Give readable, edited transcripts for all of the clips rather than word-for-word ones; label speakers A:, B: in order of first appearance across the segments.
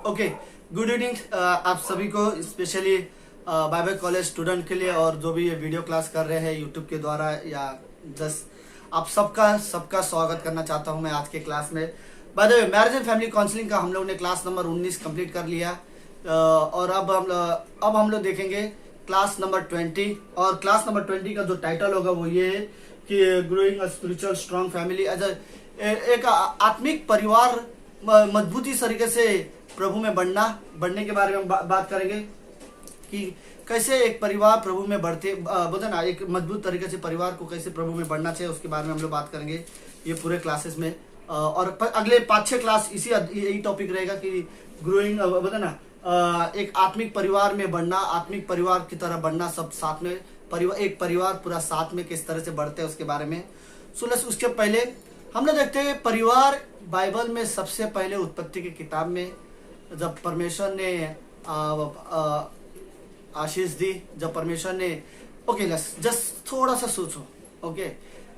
A: Okay, good evening आप सभी को, स्पेशली बाइबल कॉलेज स्टूडेंट के लिए और जो भी ये वीडियो क्लास कर रहे हैं यूट्यूब के द्वारा या जस्ट आप सबका स्वागत करना चाहता हूं मैं आज के क्लास में। By the way, marriage and family counselling का हम लोग ने क्लास नंबर 19 कंप्लीट कर लिया और अब हम लोग देखेंगे क्लास नंबर 20। और क्लास नंबर 20 का जो टाइटल होगा वो ये है कि growing a spiritual strong family as एक आत्मिक परिवार मजबूती तरीके से प्रभु में बढ़ने के बारे में बात करेंगे कि कैसे एक परिवार प्रभु में बढ़ते बोलते ना, एक मजबूत तरीके से परिवार को कैसे प्रभु में बढ़ना चाहिए उसके बारे में हम लोग बात करेंगे ये पूरे क्लासेस में। और अगले 5-6 क्लास यही टॉपिक रहेगा कि ग्रोइंग बोलते ना, एक आत्मिक परिवार में बढ़ना, आत्मिक परिवार की तरह बढ़ना, सब साथ में एक परिवार पूरा साथ में किस तरह से बढ़ते हैं उसके बारे में। सो उसके पहले हम लोग देखते हैं परिवार बाइबल में सबसे पहले उत्पत्ति की किताब में जब परमेश्वर ने आशीष दी, जब परमेश्वर ने जस्ट थोड़ा सा सोचो। ओके,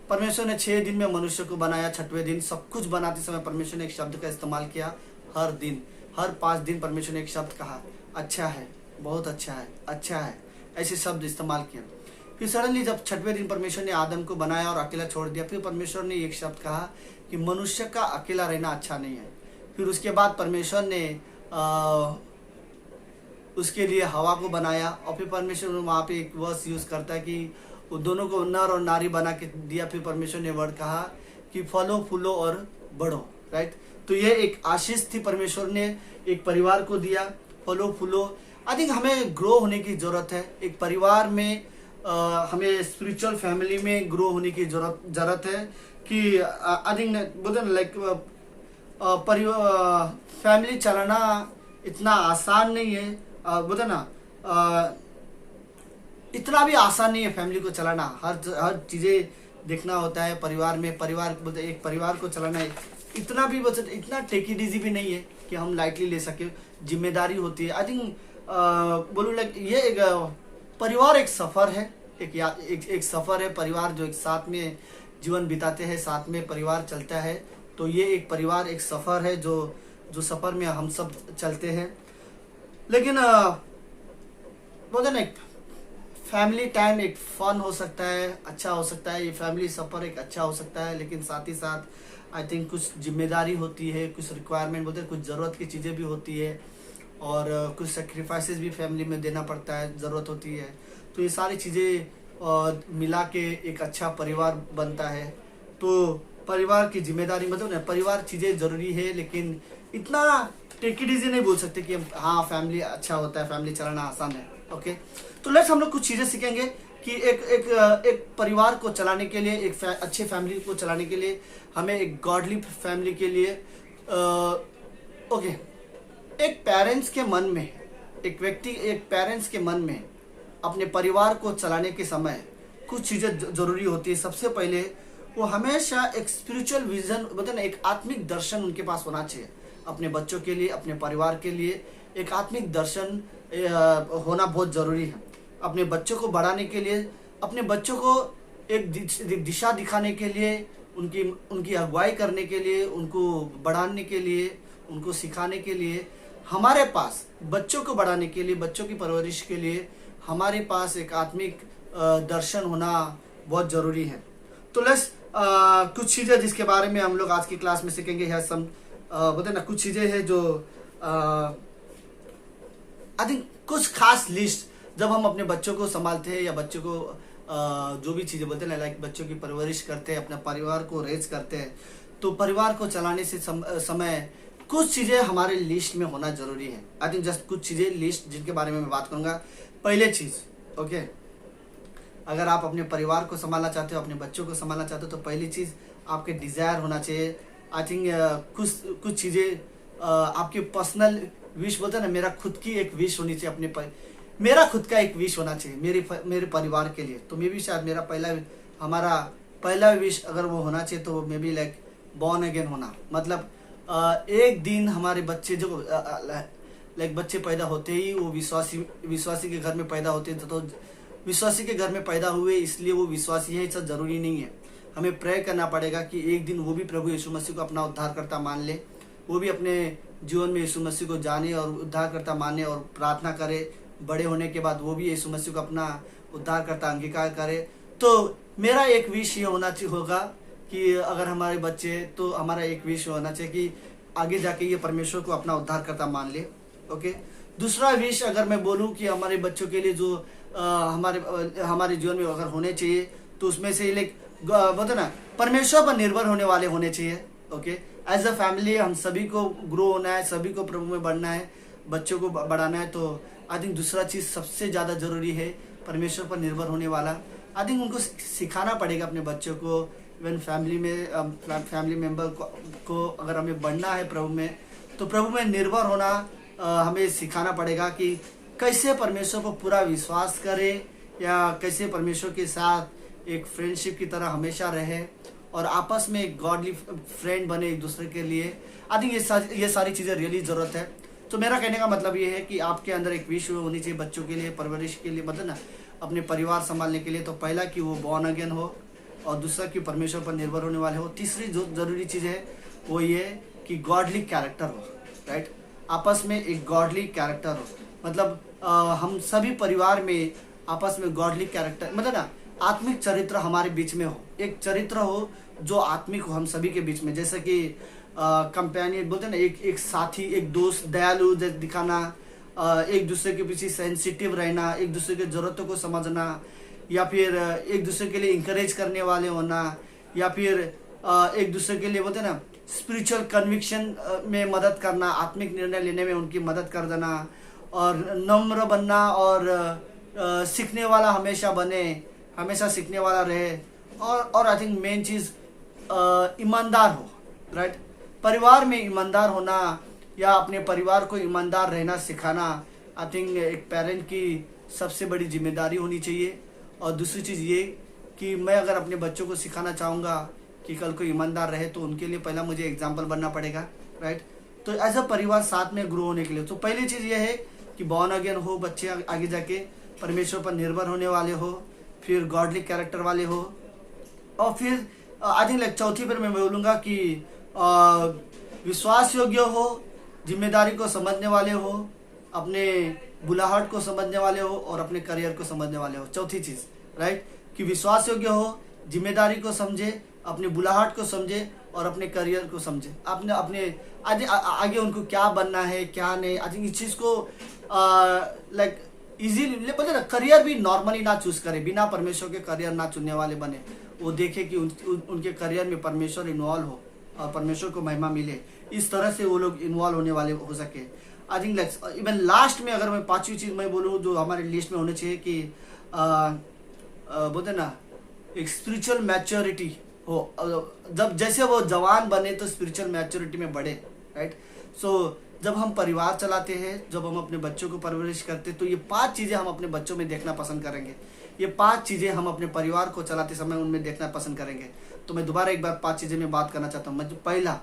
A: परमेश्वर ने 6 दिन में मनुष्य को बनाया, 6वें दिन सब कुछ बनाते समय परमेश्वर ने एक शब्द का इस्तेमाल किया। हर दिन, हर 5 दिन परमेश्वर ने एक शब्द कहा, अच्छा है, बहुत अच्छा है, अच्छा है, ऐसे शब्द इस्तेमाल किया। फिर सडनली जब 6वें दिन परमेश्वर ने आदम को बनाया और अकेला छोड़ दिया, फिर परमेश्वर ने एक शब्द कहा कि मनुष्य का अकेला रहना अच्छा नहीं है। फिर उसके बाद परमेश्वर ने उसके लिए हवा को बनाया और फिर परमेश्वर वहाँ पे एक वर्ड यूज करता है कि वो दोनों को नर और नारी बना के दिया। फिर परमेश्वर ने वर्ड कहा कि फलो फूलो और बढ़ो, राइट। तो ये एक आशीष थी परमेश्वर ने एक परिवार को दिया, फलो फूलो। आई थिंक हमें ग्रो होने की जरूरत है एक परिवार में, हमें स्पिरिचुअल फैमिली में ग्रो होने की जरूरत है कि आई थिंक बोलते ना लाइक फैमिली चलाना इतना आसान नहीं है, बोलते ना इतना भी आसान नहीं है फैमिली को चलाना। हर चीज़ें देखना होता है परिवार में। परिवार बोलते एक परिवार को चलाना इतना भी इतना टेक इट इजी भी नहीं है कि हम लाइटली ले सके, जिम्मेदारी होती है। आई थिंक बोलूँ लाइक ये एक परिवार एक सफ़र है, एक सफ़र है। परिवार जो एक साथ में जीवन बिताते हैं, साथ में परिवार चलता है, तो ये एक परिवार एक सफ़र है जो सफ़र में हम सब चलते हैं। लेकिन बोलते ना, फैमिली टाइम एक फन हो सकता है, अच्छा हो सकता है, ये फैमिली सफ़र एक अच्छा हो सकता है, लेकिन साथ ही साथ आई थिंक कुछ जिम्मेदारी होती है, कुछ रिक्वायरमेंट बोलते हैं, कुछ ज़रूरत की चीज़ें भी होती है और कुछ सेक्रीफाइसेस भी फैमिली में देना पड़ता है, ज़रूरत होती है। तो ये सारी चीज़ें मिला के एक अच्छा परिवार बनता है। तो परिवार की जिम्मेदारी मतलब ना, परिवार चीज़ें ज़रूरी है, लेकिन इतना टेक इट इजी नहीं बोल सकते कि हाँ फैमिली अच्छा होता है, फैमिली चलाना आसान है। ओके, तो लेट्स हम लोग कुछ चीज़ें सीखेंगे कि एक परिवार को चलाने के लिए, एक अच्छे फैमिली को चलाने के लिए हमें एक गॉडली फैमिली के लिए एक पेरेंट्स के मन में, एक पेरेंट्स के मन में अपने परिवार को चलाने के समय कुछ चीज़ें जरूरी होती है। सबसे पहले वो हमेशा एक स्पिरिचुअल विजन बोलते ना, एक आत्मिक दर्शन उनके पास होना चाहिए अपने बच्चों के लिए, अपने परिवार के लिए। एक आत्मिक दर्शन होना बहुत ज़रूरी है अपने बच्चों को बढ़ाने के लिए, अपने बच्चों को एक दिशा दिखाने के लिए, उनकी अगुवाई करने के लिए, उनको बढ़ाने के लिए, उनको सिखाने के लिए। हमारे पास बच्चों को बढ़ाने के लिए, बच्चों की परवरिश के लिए हमारे पास एक आत्मिक दर्शन होना बहुत ज़रूरी है। तो लेट्स कुछ चीज़ें जिसके बारे में हम लोग आज की क्लास में सीखेंगे है सम बोलते ना, कुछ चीज़ें हैं जो आई थिंक कुछ खास लिस्ट जब हम अपने बच्चों को संभालते हैं या बच्चों को जो भी चीज़ें बोलते हैं ना, लाइक बच्चों की परवरिश करते हैं, अपना परिवार को रेज करते हैं, तो परिवार को चलाने से समय कुछ चीज़ें हमारे लिस्ट में होना जरूरी है। आई थिंक जस्ट कुछ चीज़ें लिस्ट जिनके बारे में मैं बात करूँगा। पहले चीज़, ओके, अगर आप अपने परिवार को संभालना चाहते हो, अपने बच्चों को संभालना चाहते हो, तो पहली चीज़ आपके डिज़ायर होना चाहिए। आई थिंक कुछ चीज़ें आपके पर्सनल विश बोलते हैं ना, मेरा खुद की एक विश होनी चाहिए, मेरा खुद का एक विश होना चाहिए मेरे परिवार के लिए। तो मे भी शायद हमारा पहला विश अगर वो होना चाहिए तो मे भी लाइक बॉर्न अगेन होना। मतलब एक दिन हमारे बच्चे जो लाइक बच्चे पैदा होते ही वो विश्वासी के घर में पैदा होते हैं, तो विश्वासी के घर में पैदा हुए इसलिए वो विश्वासी है, ऐसा ज़रूरी नहीं है। हमें प्रे करना पड़ेगा कि एक दिन वो भी प्रभु यीशु मसीह को अपना उद्धारकर्ता मान ले, वो भी अपने जीवन में यीशु मसीह को जाने और उद्धारकर्ता माने और प्रार्थना करे, बड़े होने के बाद वो भी यीशु मसीह को अपना उद्धारकर्ता अंगीकार करे। तो मेरा एक विश ये होगा कि अगर हमारे बच्चे, तो हमारा एक विश होना चाहिए कि आगे जाके ये परमेश्वर को अपना उद्धारकर्ता मान ले। ओके, दूसरा विश अगर मैं बोलूँ कि हमारे बच्चों के लिए जो हमारे जीवन में अगर होने चाहिए, तो उसमें से लाइक बोलते ना, परमेश्वर पर निर्भर होने वाले होने चाहिए। ओके, एज अ फैमिली हम सभी को ग्रो होना है, सभी को प्रभु में बढ़ना है, बच्चों को बढ़ाना है। तो आई थिंक दूसरा चीज़ सबसे ज़्यादा जरूरी है परमेश्वर पर निर्भर होने वाला। आई थिंक उनको सिखाना पड़ेगा अपने बच्चों को, इवन फैमिली मेम्बर को अगर हमें बढ़ना है प्रभु में, तो प्रभु में निर्भर होना हमें सिखाना पड़ेगा कि कैसे परमेश्वर पर पूरा विश्वास करे, या कैसे परमेश्वर के साथ एक फ्रेंडशिप की तरह हमेशा रहे और आपस में एक गॉडली फ्रेंड बने एक दूसरे के लिए। आई थिंक ये सारी चीज़ें रियली ज़रूरत है। तो मेरा कहने का मतलब ये है कि आपके अंदर एक विश होनी चाहिए बच्चों के लिए, परवरिश के लिए, मतलब ना अपने परिवार संभालने के लिए। तो पहला कि वो बॉर्न अगेन हो, और दूसरा कि परमेश्वर पर निर्भर होने वाले हो। तीसरी जो ज़रूरी चीज़ है वो ये कि गॉडली कैरेक्टर हो, राइट। आपस में एक गॉडली कैरेक्टर हो, मतलब हम सभी परिवार में आपस में गॉडली कैरेक्टर, मतलब ना आत्मिक चरित्र हमारे बीच में हो, एक चरित्र हो जो आत्मिक हो हम सभी के बीच में। जैसे कि कंपेनियन बोलते हैं ना, एक साथी, एक दोस्त, दयालु दिखाना, एक दूसरे के पीछे सेंसिटिव रहना, एक दूसरे की ज़रूरतों को समझना, या फिर एक दूसरे के लिए इंकरेज करने वाले होना, या फिर एक दूसरे के लिए बोलते हैं ना स्पिरिचुअल कन्विक्शन में मदद करना, आत्मिक निर्णय लेने में उनकी मदद कर देना, और नम्र बनना, और सीखने वाला हमेशा बने, हमेशा सीखने वाला रहे। और आई थिंक मेन चीज़ ईमानदार हो, राइट। परिवार में ईमानदार होना या अपने परिवार को ईमानदार रहना सिखाना आई थिंक एक पेरेंट की सबसे बड़ी जिम्मेदारी होनी चाहिए। और दूसरी चीज़ ये कि मैं अगर अपने बच्चों को सिखाना चाहूँगा कि कल को ईमानदार रहे, तो उनके लिए पहला मुझे एग्जाम्पल बनना पड़ेगा, राइट। तो एज अ परिवार साथ में ग्रो होने के लिए, तो पहली चीज़ ये है कि बॉर्न अगेन हो, बच्चे आगे जाके परमेश्वर पर निर्भर होने वाले हो, फिर गॉडली कैरेक्टर वाले हो, और फिर आई थिंक चौथी पर मैं बोलूँगा कि विश्वास योग्य हो, जिम्मेदारी को समझने वाले हो, अपने बुलाहट को समझने वाले हो, और अपने करियर को समझने वाले हो। चौथी चीज़, राइट, कि विश्वास योग्य हो, जिम्मेदारी को समझे, अपने बुलाहट को समझे, और अपने करियर को समझे। आपने अपने आगे उनको क्या बनना है क्या नहीं। आई थिंक इस चीज़ को लाइक इजीली पता ना, करियर भी नॉर्मली ना चूज करे, बिना परमेश्वर के करियर ना चुनने वाले बने। वो देखे कि उनके करियर में परमेश्वर इन्वॉल्व हो और परमेश्वर को महिमा मिले, इस तरह से वो लोग इन्वॉल्व होने वाले हो सके। आई थिंक इवन लास्ट में अगर मैं पांचवी चीज़ मैं बोलूँ जो हमारे लिस्ट में होने चाहिए कि बोलते ना एक स्पिरिचुअल मैच्योरिटी हो। जब जैसे वो जवान बने तो स्पिरिचुअल मैच्योरिटी में बढ़े, राइट। सो जब हम परिवार चलाते हैं, जब हम अपने बच्चों को परवरिश करते हैं, तो ये 5 चीज़ें हम अपने बच्चों में देखना पसंद करेंगे। ये 5 चीज़ें हम अपने परिवार को चलाते समय उनमें देखना पसंद करेंगे। तो मैं दोबारा एक बार 5 चीज़ें में बात करना चाहता हूँ। पहला,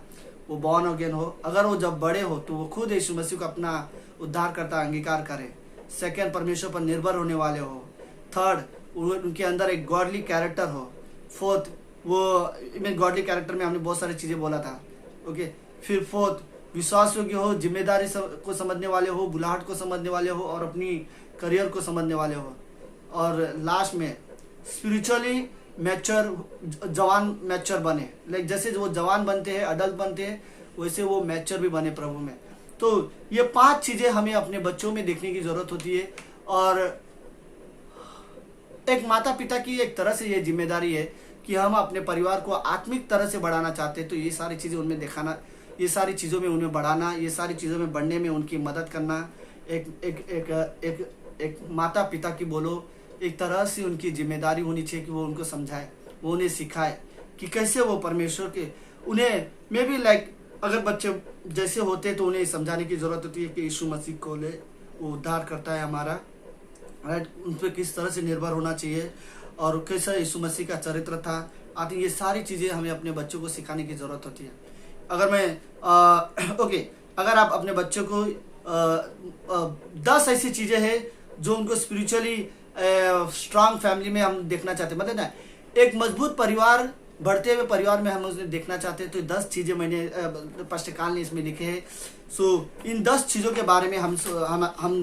A: वो बॉर्न अगेन हो। अगर वो जब बड़े हो तो वो खुद यीशु मसीह को अपना उद्धारकर्ता अंगीकार करें। सेकंड, परमेश्वर पर निर्भर होने वाले हो। थर्ड, उनके अंदर एक गॉडली कैरेक्टर हो। फोर्थ, वो इवन गॉडली कैरेक्टर में हमने बहुत सारी चीज़ें बोला था, ओके। फिर फोर्थ, विश्वास योग्य हो, जिम्मेदारी को समझने वाले हो, बुलाहट को समझने वाले हो, और अपनी करियर को समझने वाले हो। और लास्ट में स्पिरिचुअली मैच्योर, जवान मैच्योर बने। लाइक जैसे वो जवान बनते हैं, अडल्ट बनते हैं, वैसे वो मैच्योर भी बने प्रभु में। तो ये 5 चीज़ें हमें अपने बच्चों में देखने की ज़रूरत होती है। और एक माता पिता की एक तरह से ये जिम्मेदारी है कि हम अपने परिवार को आत्मिक तरह से बढ़ाना चाहते हैं, तो ये सारी चीज़ें उनमें दिखाना, ये सारी चीज़ों में उन्हें बढ़ाना, ये सारी चीज़ों में बढ़ने में उनकी मदद करना। एक एक एक एक एक माता पिता की बोलो एक तरह से उनकी जिम्मेदारी होनी चाहिए कि वो उनको समझाए, वो उन्हें सिखाए कि कैसे वो परमेश्वर के, उन्हें मे बी लाइक अगर बच्चे जैसे होते तो उन्हें समझाने की ज़रूरत होती है कि यीशु मसीह को ले, वो उद्धार करता है हमारा, राइट। उन पर किस तरह से निर्भर होना चाहिए और कैसा यीशु मसीह का चरित्र था। आई थिंक ये सारी चीज़ें हमें अपने बच्चों को सिखाने की ज़रूरत होती है। अगर मैं ओके, अगर आप अपने बच्चों को 10 ऐसी चीज़ें हैं जो उनको स्पिरिचुअली स्ट्रांग फैमिली में हम देखना चाहते हैं, मतलब ना एक मजबूत परिवार बढ़ते हुए परिवार में हम उसे देखना चाहते हैं। तो 10 चीज़ें मैंने पास्टर काल ने इसमें लिखे हैं। सो इन 10 चीज़ों के बारे में हम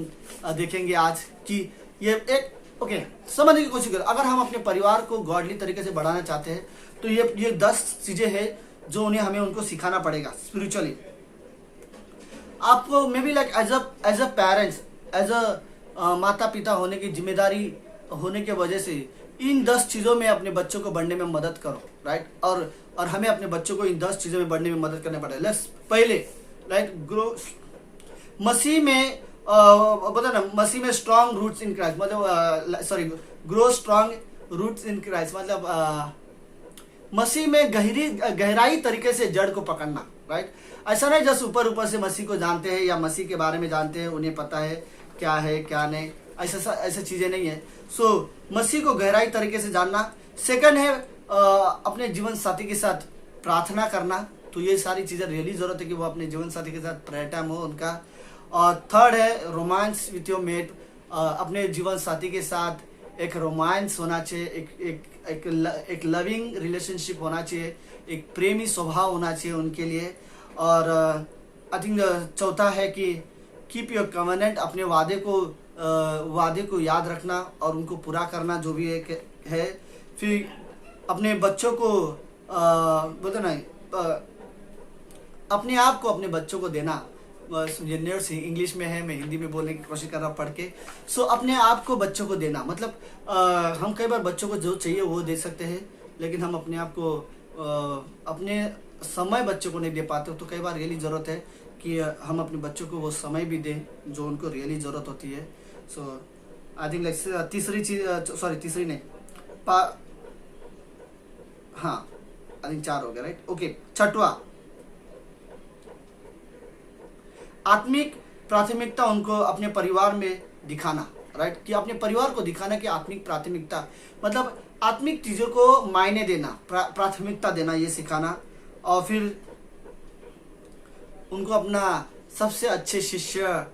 A: देखेंगे आज कि ये एक ओके समझने की कोशिश करें। अगर हम अपने परिवार को गॉडली तरीके से बढ़ाना चाहते हैं तो ये 10 चीज़ें हैं जो हमें उनको सिखाना पड़ेगा स्पिरिचुअली। आपको maybe like as a parents, as a माता पिता होने की जिम्मेदारी होने के वजह से इन 10 चीज़ों में अपने बच्चों को बढ़ने में मदद करो, राइट। और हमें अपने बच्चों को इन 10 चीज़ों में बढ़ने में मदद करना पड़ेगा। लेट्स पहले राइट ग्रो मसीह में बता ना, मसीह में स्ट्रॉन्ग रूट्स इन क्राइस्ट, मतलब grow strong roots in Christ, मतलब मसीह में गहराई तरीके से जड़ को पकड़ना, राइट। ऐसा नहीं जस्ट ऊपर से मसीह को जानते हैं या मसीह के बारे में जानते हैं, उन्हें पता है क्या नहीं, ऐसा चीज़ें नहीं है। सो मसीह को गहराई तरीके से जानना। सेकंड है अपने जीवन साथी के साथ प्रार्थना करना। तो ये सारी चीज़ें रियली ज़रूरत है कि वो अपने जीवन साथी के साथ प्रेयर टाइम हो उनका। और थर्ड है रोमांस विथ योर मेट। अपने जीवन साथी के साथ एक रोमांस होना चाहिए, एक लविंग रिलेशनशिप होना चाहिए, एक प्रेमी स्वभाव होना चाहिए उनके लिए। और आई थिंक चौथा है कि कीप योर कवेनेंट, अपने वादे को याद रखना और उनको पूरा करना, जो भी एक है। फिर अपने बच्चों को बोलते ना, अपने आप को अपने बच्चों को देना। ये नर्स इंग्लिश में है, मैं हिंदी में बोलने की कोशिश कर रहा हूँ पढ़ के। सो अपने आप को बच्चों को देना, मतलब हम कई बार बच्चों को जो चाहिए वो दे सकते हैं, लेकिन हम अपने आप को अपने समय बच्चों को नहीं दे पाते। तो कई बार रियली ज़रूरत है कि हम अपने बच्चों को वो समय भी दें जो उनको रियली ज़रूरत होती है। सो आई थिंक लाइक तीसरी नहीं, हाँ आई थिंक 4 हो गया, राइट। ओके, छठवा आत्मिक प्राथमिकता उनको अपने परिवार में दिखाना, राइट। कि अपने परिवार को दिखाना कि आत्मिक प्राथमिकता मतलब आत्मिक चीज़ों को मायने देना, प्राथमिकता देना, ये सिखाना। और फिर उनको अपना सबसे अच्छे शिष्य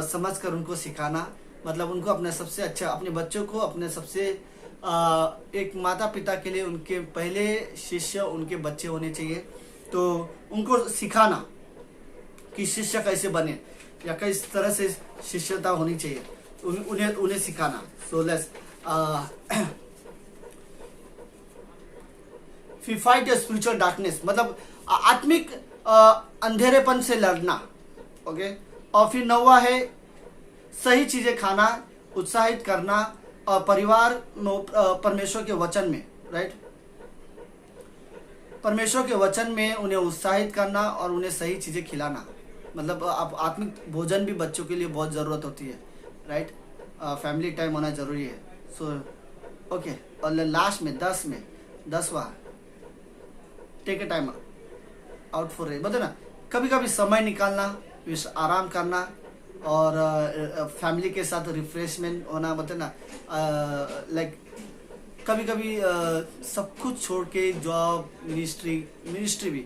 A: समझकर उनको सिखाना, मतलब उनको अपने सबसे अच्छा, अपने बच्चों को अपने सबसे एक माता पिता के लिए उनके पहले शिष्य उनके बच्चे होने चाहिए। तो उनको सिखाना कि शिष्य कैसे बने या किस तरह से शिष्यता होनी चाहिए, उन्हें सिखाना। So let's fight spiritual darkness, मतलब आत्मिक अंधेरेपन से लड़ना, ओके। और फिर 9वां है सही चीजें खाना, उत्साहित करना और परिवार परमेश्वर के वचन में, राइट, परमेश्वर के वचन में उन्हें उत्साहित करना और उन्हें सही चीजें खिलाना। मतलब आत्मिक भोजन भी बच्चों के लिए बहुत ज़रूरत होती है, राइट। फैमिली टाइम होना जरूरी है। सो ओके, और लास्ट में 10वां take a time out for rest, मतलब ना कभी कभी समय निकालना, आराम करना और फैमिली के साथ रिफ्रेशमेंट होना, मतलब ना लाइक कभी कभी सब कुछ छोड़ के जॉब, मिनिस्ट्री भी,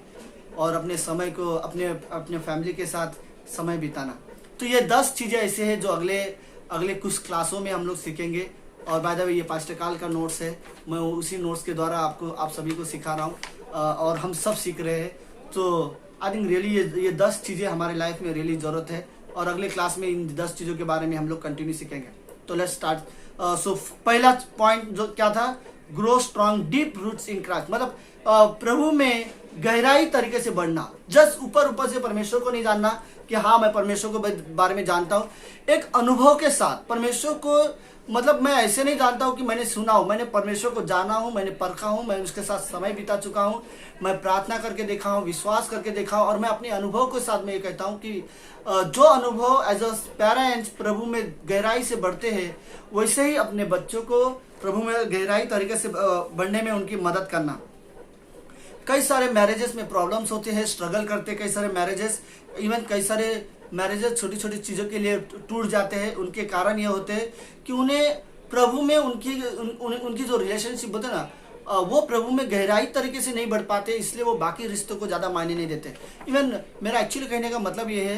A: और अपने समय को अपने फैमिली के साथ समय बिताना। तो ये 10 चीज़ें ऐसे हैं जो अगले कुछ क्लासों में हम लोग सीखेंगे। और बाय द वे ये पास्टर काल का नोट्स है, मैं उसी नोट्स के द्वारा आप सभी को सिखा रहा हूँ और हम सब सीख रहे हैं। तो आई थिंक रियली ये 10 चीज़ें हमारे लाइफ में रियली ज़रूरत है और अगले क्लास में इन 10 चीज़ों के बारे में हम लोग कंटिन्यू सीखेंगे। तो लेट्स स्टार्ट। सो पहला पॉइंट जो क्या था, grow strong deep roots in Christ, मतलब प्रभु में गहराई तरीके से बढ़ना। जस्ट ऊपर से परमेश्वर को नहीं जानना कि हाँ मैं परमेश्वर को बारे में जानता हूँ, एक अनुभव के साथ परमेश्वर को, मतलब मैं ऐसे नहीं जानता हूँ कि मैंने सुना हो, मैंने परमेश्वर को जाना हूँ, मैंने परखा हूँ, मैं उसके साथ समय बिता चुका हूँ, मैं प्रार्थना करके देखा हूँ, विश्वास करके देखा हूँ। और मैं अपने अनुभव के साथ मैं ये कहता हूँ कि जो अनुभव एज अ पेरेंट्स प्रभु में गहराई से बढ़ते हैं, वैसे ही अपने बच्चों को प्रभु में गहराई तरीके से बढ़ने में उनकी मदद करना। कई सारे मैरिजेस में प्रॉब्लम्स होते हैं, स्ट्रगल करते हैं कई सारे मैरिजेस, इवन कई सारे मैरिजेस छोटी छोटी चीज़ों के लिए टूट जाते हैं। उनके कारण ये होते हैं कि उन्हें प्रभु में उनकी जो रिलेशनशिप होते हैं ना, वो प्रभु में गहराई तरीके से नहीं बढ़ पाते, इसलिए वो बाकी रिश्तों को ज़्यादा मायने नहीं देते। इवन मेरा एक्चुअली कहने का मतलब ये है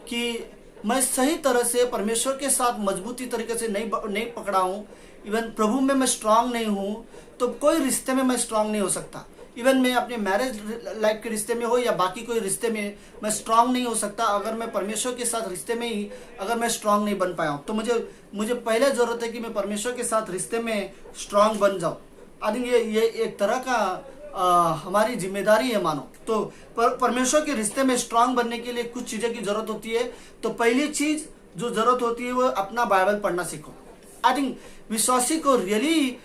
A: कि मैं सही तरह से परमेश्वर के साथ मजबूती तरीके से नहीं पकड़ा हूँ, इवन प्रभु में मैं स्ट्रांग नहीं हूँ, तो कोई रिश्ते में मैं स्ट्रांग नहीं हो सकता। इवन मैं अपने मैरिज लाइफ के रिश्ते में हो या बाकी कोई रिश्ते में मैं स्ट्रांग नहीं हो सकता अगर मैं परमेश्वर के साथ रिश्ते में ही अगर मैं स्ट्रांग नहीं बन पाया हूँ। तो मुझे पहले ज़रूरत है कि मैं परमेश्वर के साथ रिश्ते में स्ट्रांग बन जाऊँ। आई थिंक ये एक तरह का हमारी जिम्मेदारी है मानो। तो परमेश्वर के रिश्ते में स्ट्रांग बनने के लिए कुछ चीज़ें की ज़रूरत होती है। तो पहली चीज़ जो ज़रूरत होती है वो अपना बाइबल पढ़ना सीखो। आई थिंक विश्वासी को रियली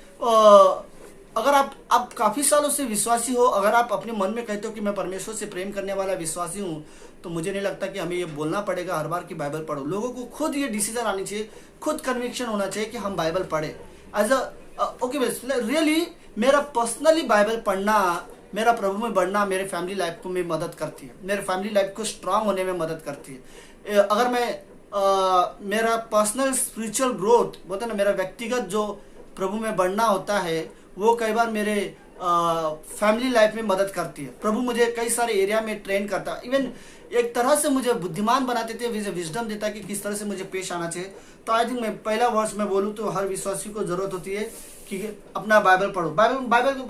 A: अगर आप काफ़ी सालों से विश्वासी हो, अगर आप अपने मन में कहते हो कि मैं परमेश्वर से प्रेम करने वाला विश्वासी हूँ, तो मुझे नहीं लगता कि हमें ये बोलना पड़ेगा हर बार कि बाइबल पढ़ो। लोगों को खुद ये डिसीजन आनी चाहिए, खुद कन्विक्शन होना चाहिए कि हम बाइबल पढ़े। एज ओके रियली मेरा पर्सनली बाइबल पढ़ना, मेरा प्रभु में बढ़ना मेरे फैमिली लाइफ को में मदद करती है, मेरे फैमिली लाइफ को स्ट्रांग होने में मदद करती है। अगर मैं मेरा पर्सनल स्पिरिचुअल ग्रोथ बोलते ना, मेरा व्यक्तिगत जो प्रभु में बढ़ना होता है वो कई बार मेरे फैमिली लाइफ में मदद करती है। प्रभु मुझे कई सारे एरिया में ट्रेन करता है, इवन एक तरह से मुझे बुद्धिमान बनाते थे, विजडम देता है कि किस तरह से मुझे पेश आना चाहिए। तो आई थिंक मैं पहला वर्ष में बोलूँ तो हर विश्वासी को जरूरत होती है कि अपना बाइबल पढ़ो। बाइबल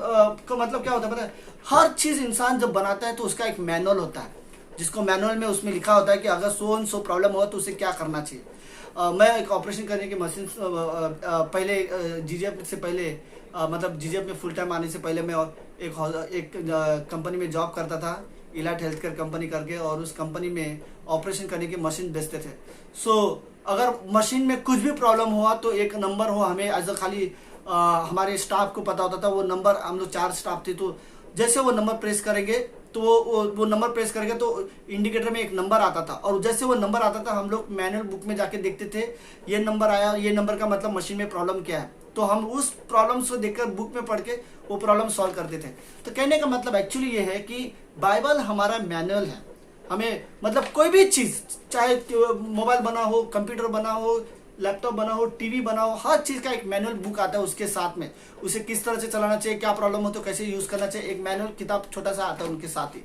A: का मतलब क्या होता है पता है? हर चीज़ इंसान जब बनाता है तो उसका एक मैनुअल होता है, जिसको मैनुअल में उसमें लिखा होता है कि अगर सो एंड सो प्रॉब्लम हो तो उसे क्या करना चाहिए। मैं एक ऑपरेशन करने की मशीन पहले जीजेप से पहले मतलब जीजेप में फुल टाइम आने से पहले मैं एक कंपनी में जॉब करता था, इलाट हेल्थ केयर कंपनी करके, और उस कंपनी में ऑपरेशन करने की मशीन बेचते थे। सो अगर मशीन में कुछ भी प्रॉब्लम हुआ तो एक नंबर हो, हमें एज अ खाली हमारे स्टाफ को पता होता था वो नंबर। हम लोग 4 स्टाफ थे, तो जैसे वो नंबर प्रेस करेंगे तो वो नंबर प्रेस करेंगे तो इंडिकेटर में एक नंबर आता था, और जैसे वो नंबर आता था हम लोग मैनुअल बुक में जाके देखते थे ये नंबर आया, ये नंबर का मतलब मशीन में प्रॉब्लम क्या है। तो हम उस प्रॉब्लम्स को देखकर बुक में पढ़ के वो प्रॉब्लम सॉल्व करते थे। तो कहने का मतलब एक्चुअली ये है कि बाइबल हमारा मैनुअल है। हमें मतलब कोई भी चीज़, चाहे मोबाइल बना हो, कंप्यूटर बना हो, लैपटॉप बना हो, टीवी बना हो, हर चीज़ का एक मैनुअल बुक आता है उसके साथ में। उसे किस तरह से चलाना चाहिए, क्या प्रॉब्लम हो तो कैसे यूज़ करना चाहिए, एक मैनुअल किताब छोटा सा आता है उनके साथ ही।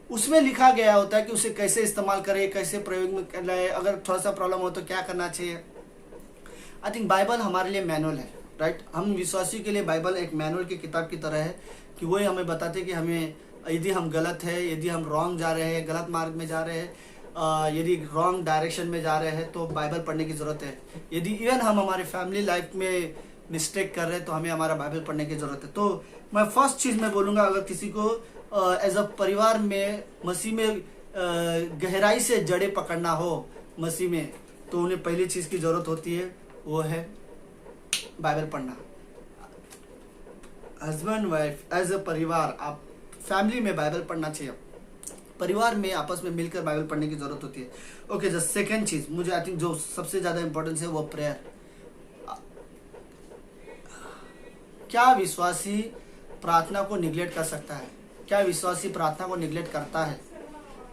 A: उसमें लिखा गया होता है कि उसे कैसे इस्तेमाल करें, कैसे प्रयोग में करना है, अगर थोड़ा सा प्रॉब्लम हो तो क्या करना चाहिए। आई थिंक बाइबल हमारे लिए मैनुअल है, राइट। हम विश्वासी के लिए बाइबल एक मैनुअल की किताब की तरह है कि वही हमें बताते कि हमें यदि हम गलत है, यदि हम रॉन्ग जा रहे हैं, गलत मार्ग में जा रहे हैं, यदि रॉन्ग डायरेक्शन में जा रहे हैं तो बाइबल पढ़ने की ज़रूरत है। यदि इवन हम हमारे फैमिली लाइफ में मिस्टेक कर रहे हैं तो हमें हमारा बाइबल पढ़ने की ज़रूरत है। तो मैं फर्स्ट चीज़ मैं बोलूँगा, अगर किसी को एज अ परिवार में मसीह में गहराई से जड़ें पकड़ना हो मसीह में, तो उन्हें पहली चीज़ की ज़रूरत होती है वो है बाइबल पढ़ना। हस्बैंड वाइफ एज अ परिवार, आप फैमिली में बाइबल पढ़ना चाहिए, परिवार में आपस में मिलकर बाइबल पढ़ने की जरूरत होती है। ओके, द सेकेंड चीज मुझे आई थिंक जो सबसे ज्यादा इंपॉर्टेंस है वो प्रेयर। क्या विश्वासी प्रार्थना को निगलेक्ट कर सकता है? क्या विश्वासी प्रार्थना को निगलेक्ट करता है?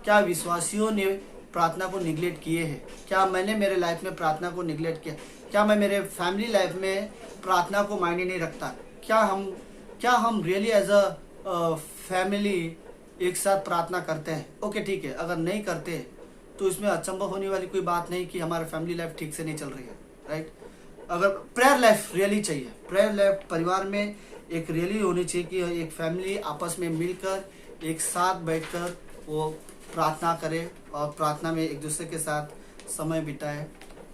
A: क्या विश्वासियों ने प्रार्थना को निगलेक्ट किए हैं? क्या मैंने मेरे लाइफ में प्रार्थना को निगलेक्ट किया? क्या मैं मेरे फैमिली लाइफ में प्रार्थना को मायने नहीं रखता? क्या हम रियली एज अ फैमिली एक साथ प्रार्थना करते हैं? ओके ठीक है, अगर नहीं करते तो इसमें अचंभव होने वाली कोई बात नहीं कि हमारा फैमिली लाइफ ठीक से नहीं चल रही है, राइट। अगर प्रेयर लाइफ रियली चाहिए, प्रेयर लाइफ परिवार में एक रियली होनी चाहिए कि एक फैमिली आपस में मिलकर एक साथ बैठकर वो प्रार्थना करे और प्रार्थना में एक दूसरे के साथ समय बिताए।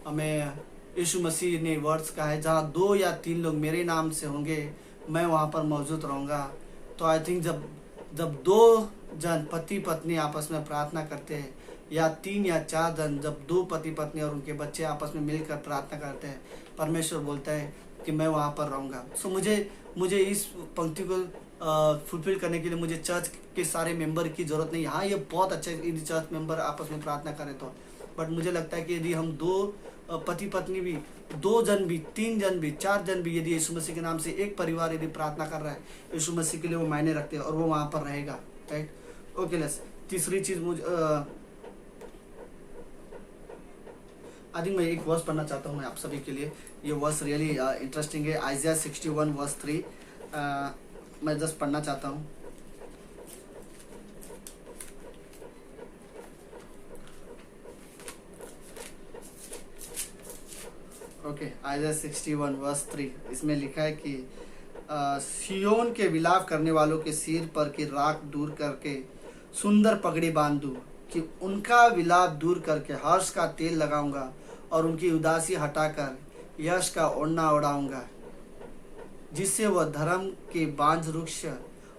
A: हमें यीशु मसीह ने वर्ड्स कहा है, जहाँ 2 या 3 लोग मेरे नाम से होंगे मैं वहाँ पर मौजूद रहूँगा। तो आई थिंक जब 2 जन पति पत्नी आपस में प्रार्थना करते हैं, या 3 या 4 जन, जब 2 पति पत्नी और उनके बच्चे आपस में मिलकर प्रार्थना करते हैं, परमेश्वर बोलता है कि मैं वहाँ पर रहूँगा। सो मुझे इस पंक्ति को फुलफिल करने के लिए मुझे चर्च के सारे मेंबर की ज़रूरत नहीं। हाँ, ये बहुत अच्छा है यदि चर्च मेंबर आपस में प्रार्थना करें तो, बट मुझे लगता है कि यदि हम 2 पति पत्नी भी, 2 जन भी, 3 जन भी, 4 जन भी, यदि यीशु मसीह के नाम से एक परिवार यदि प्रार्थना कर रहा है, यीशु मसीह के लिए वो मायने रखते हैं और वो वहाँ पर रहेगा, राइट। ओके लेट्स, तीसरी चीज़ मुझे आई थिंक मैं एक वर्स पढ़ना चाहता हूँ मैं आप सभी के लिए। ये वर्स रियली इंटरेस्टिंग है, आइज़ाया 61 वर्स 3। मैं जस्ट पढ़ना चाहता हूँ। ओके, आइज़ाया 61 वर्स 3, इसमें लिखा है कि सियोन के विलाप करने वालों के सिर पर की राख दूर करके सुंदर पगड़ी बांध दूं, कि उनका विलाप दूर करके हर्ष का तेल लगाऊंगा और उनकी उदासी हटाकर यश का ओढ़ना ओढ़ाऊंगा, जिससे वह धर्म के बांझ वृक्ष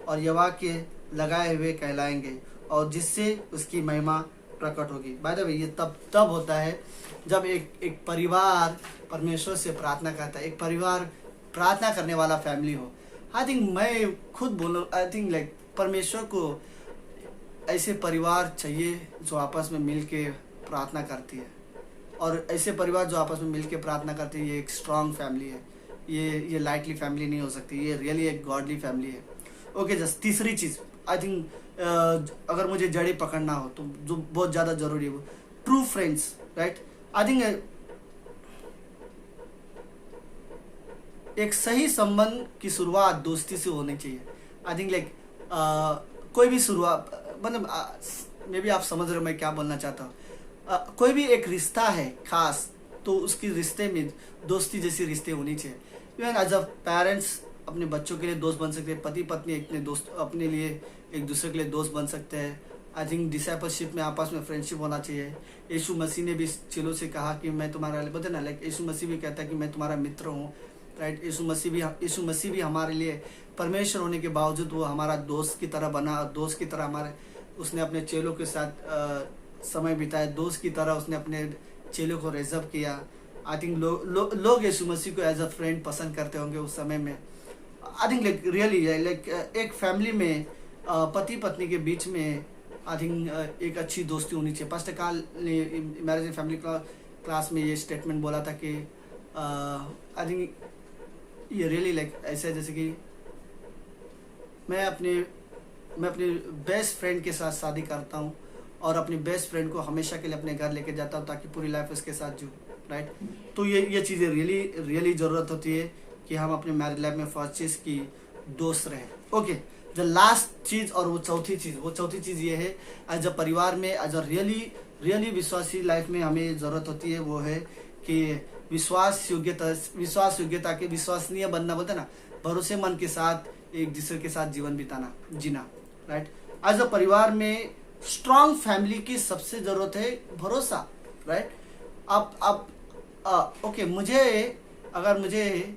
A: और यवा के लगाए हुए कहलाएंगे और जिससे उसकी महिमा प्रकट होगी। बाय द वे, ये तब होता है जब एक परिवार परमेश्वर से प्रार्थना करता है, एक परिवार प्रार्थना करने वाला फैमिली हो। आई थिंक मैं खुद बोलूँ, आई थिंक लाइक परमेश्वर को ऐसे परिवार चाहिए जो आपस में मिल के प्रार्थना करती है, और ऐसे परिवार जो आपस में मिल के प्रार्थना करती है, ये एक स्ट्रांग फैमिली है। ये लाइटली फैमिली नहीं हो सकती, ये रियली एक गॉडली फैमिली है। ओके, जस्ट तीसरी चीज़ आई थिंक, अगर मुझे जड़ी पकड़ना हो तो जो बहुत ज़्यादा जरूरी है वो true friends, right. I think एक सही संबंध की शुरुआत दोस्ती से होनी चाहिए। आई थिंक लाइक कोई भी शुरुआत, मतलब मे भी आप समझ रहे हो मैं क्या बोलना चाहता हूँ। कोई भी एक रिश्ता है खास, तो उसकी रिश्ते में दोस्ती जैसी रिश्ते होनी चाहिए। इवन एज अ पेरेंट्स अपने बच्चों के लिए दोस्त बन सकते हैं, पति पत्नी अपने दोस्त अपने लिए एक दूसरे के लिए दोस्त बन सकते हैं। आई थिंक डिसाइपलशिप में आपस में फ्रेंडशिप होना चाहिए। यीशु मसीह ने भी चेलों से कहा कि मैं तुम्हारा, पता ना, लाइक यीशु मसीह भी कहता है कि मैं तुम्हारा मित्र हूँ, राइट। यीशु मसीह भी हमारे लिए परमेश्वर होने के बावजूद वो हमारा दोस्त की तरह बना, दोस्त की तरह हमारे, उसने अपने चेलों के साथ समय बिताया, दोस्त की तरह उसने अपने चेलों को रिजर्व किया। आई थिंक लोग यीशु मसीह को एज अ फ्रेंड पसंद करते होंगे उस समय में। I think like really like एक फैमिली में पति पत्नी के बीच में आई थिंक एक अच्छी दोस्ती होनी चाहिए। पास्टर कार्ल ने मैरिज एंड फैमिली क्लास में ये स्टेटमेंट बोला था कि आई थिंक ये रियली लाइक ऐसा है जैसे कि मैं अपने बेस्ट फ्रेंड के साथ शादी करता हूँ और अपनी बेस्ट फ्रेंड को हमेशा के लिए अपने घर लेके जाता हूँ ताकि पूरी लाइफ उसके साथ जीऊँ, राइट। तो ये चीज़ें रियली ज़रूरत होती है कि हम अपने मैरिज लाइफ में फर्स्ट चीज़ की दोस्त रहें। ओके, द लास्ट चीज़ और वो चौथी चीज़ ये है, एज अ परिवार में एज अ रियली विश्वासी लाइफ में हमें ज़रूरत होती है, वो है कि विश्वास योग्यता के विश्वसनीय बनना, बोलते ना, भरोसेमंद के साथ एक दूसरे के साथ जीवन जीना, राइट। एज अ परिवार में स्ट्रांग फैमिली की सबसे ज़रूरत है भरोसा, राइट। ओके, अगर मुझे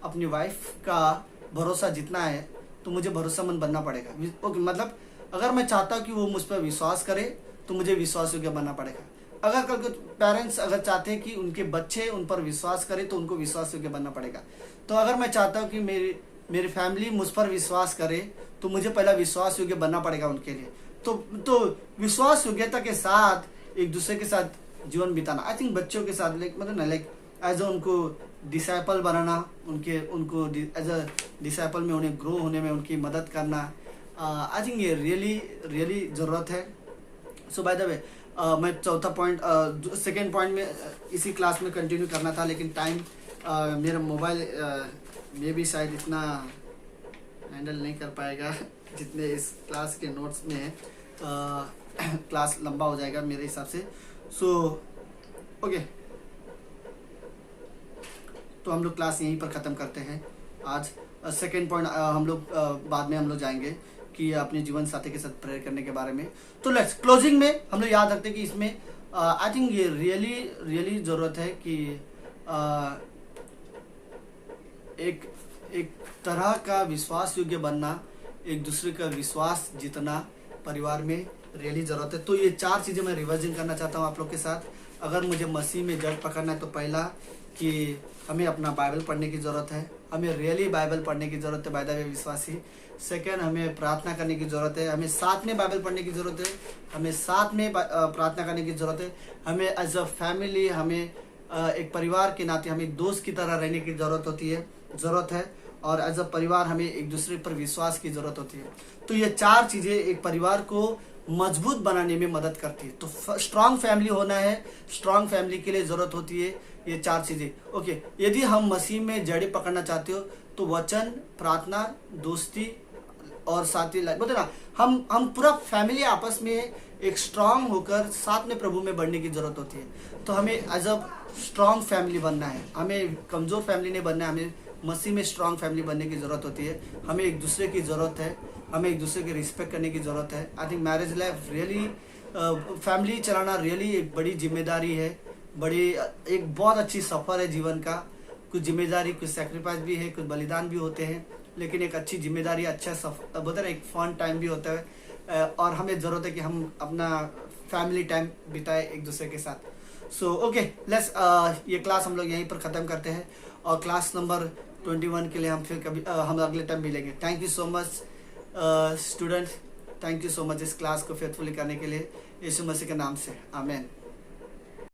A: अपनी वाइफ का भरोसा जीतना है तो मुझे भरोसेमंद बनना पड़ेगा। ओके, मतलब अगर मैं चाहता हूँ कि वो मुझ पर विश्वास करे तो मुझे विश्वास योग्य बनना पड़ेगा। अगर कल पेरेंट्स अगर चाहते हैं कि उनके बच्चे उन पर विश्वास करें तो उनको विश्वास योग्य बनना पड़ेगा। तो अगर मैं चाहता हूँ कि मेरी फैमिली मुझ पर विश्वास करे तो मुझे पहला विश्वास योग्य बनना पड़ेगा उनके लिए। तो विश्वास योग्यता के साथ एक दूसरे के साथ जीवन बिताना, आई थिंक बच्चों के साथ लाइक एज अ उनको डिसाइपल बनाना, उनको एज अ डिसाइपल में उन्हें ग्रो होने में उनकी मदद करना, आई थिंक ये रियली ज़रूरत है। सो बाय द वे, मैं चौथा पॉइंट सेकेंड पॉइंट में इसी क्लास में कंटिन्यू करना था, लेकिन टाइम मेरा मोबाइल में भी शायद इतना हैंडल नहीं कर पाएगा जितने इस क्लास के नोट्स में है। क्लास लंबा हो जाएगा मेरे हिसाब से। सो ओके, तो हम लोग क्लास यहीं पर ख़त्म करते हैं आज। सेकेंड पॉइंट हम लोग बाद में हम लोग जाएंगे कि अपने जीवन साथी के साथ प्रेयर करने के बारे में। तो लेट्स क्लोजिंग में हम लोग याद रखते हैं कि इसमें आई थिंक ये रियली ज़रूरत है कि एक तरह का विश्वास योग्य बनना, एक दूसरे का विश्वास जीतना परिवार में रियली ज़रूरत है। तो ये 4 चीज़ें मैं रिवर्जन करना चाहता हूँ आप लोग के साथ। अगर मुझे मसीह में जड़ पकड़ना है तो पहला कि हमें अपना बाइबल पढ़ने की ज़रूरत है, हमें रियली बाइबल पढ़ने की ज़रूरत है बाय द वे विश्वासी। सेकंड, हमें प्रार्थना करने की ज़रूरत है, हमें साथ में बाइबल पढ़ने की ज़रूरत है, हमें साथ में प्रार्थना करने की ज़रूरत है, हमें एज अ फैमिली, हमें एक परिवार के नाते हमें दोस्त की तरह रहने की ज़रूरत है, और एज अ परिवार हमें एक दूसरे पर विश्वास की ज़रूरत होती है। तो ये 4 चीज़ें एक परिवार को मजबूत बनाने में मदद करती है। तो स्ट्रांग फैमिली होना है, स्ट्रांग फैमिली के लिए ज़रूरत होती है ये 4 चीज़ें। ओके, यदि हम मसीह में जड़ी पकड़ना चाहते हो तो वचन, प्रार्थना, दोस्ती और साथी लाइफ, बोलते ना, हम पूरा फैमिली आपस में एक स्ट्रांग होकर साथ में प्रभु में बढ़ने की ज़रूरत होती है। तो हमें एज अ स्ट्रांग फैमिली बनना है, हमें कमज़ोर फैमिली नहीं बनना है, हमें मसीह में स्ट्रांग फैमिली बनने की ज़रूरत होती है। हमें एक दूसरे की ज़रूरत है, हमें एक दूसरे की रिस्पेक्ट करने की ज़रूरत है। I think marriage life really, family चलाना रियली एक बड़ी जिम्मेदारी है, बड़ी एक बहुत अच्छी सफ़र है जीवन का। कुछ जिम्मेदारी, कुछ सेक्रीफाइस भी है, कुछ बलिदान भी होते हैं, लेकिन एक अच्छी जिम्मेदारी, अच्छा सफ़र बोलते हैं, एक फन टाइम भी होता है। और हमें ज़रूरत है कि हम अपना फैमिली टाइम बिताए एक दूसरे के साथ। सो ओके, लेट्स ये क्लास हम लोग यहीं पर ख़त्म करते हैं, और क्लास नंबर 21 के लिए हम फिर कभी हम अगले टाइम मिलेंगे। Thank you so much students, thank you so much इस क्लास को फेथफुली करने के लिए। यीशु मसीह के नाम से आमीन।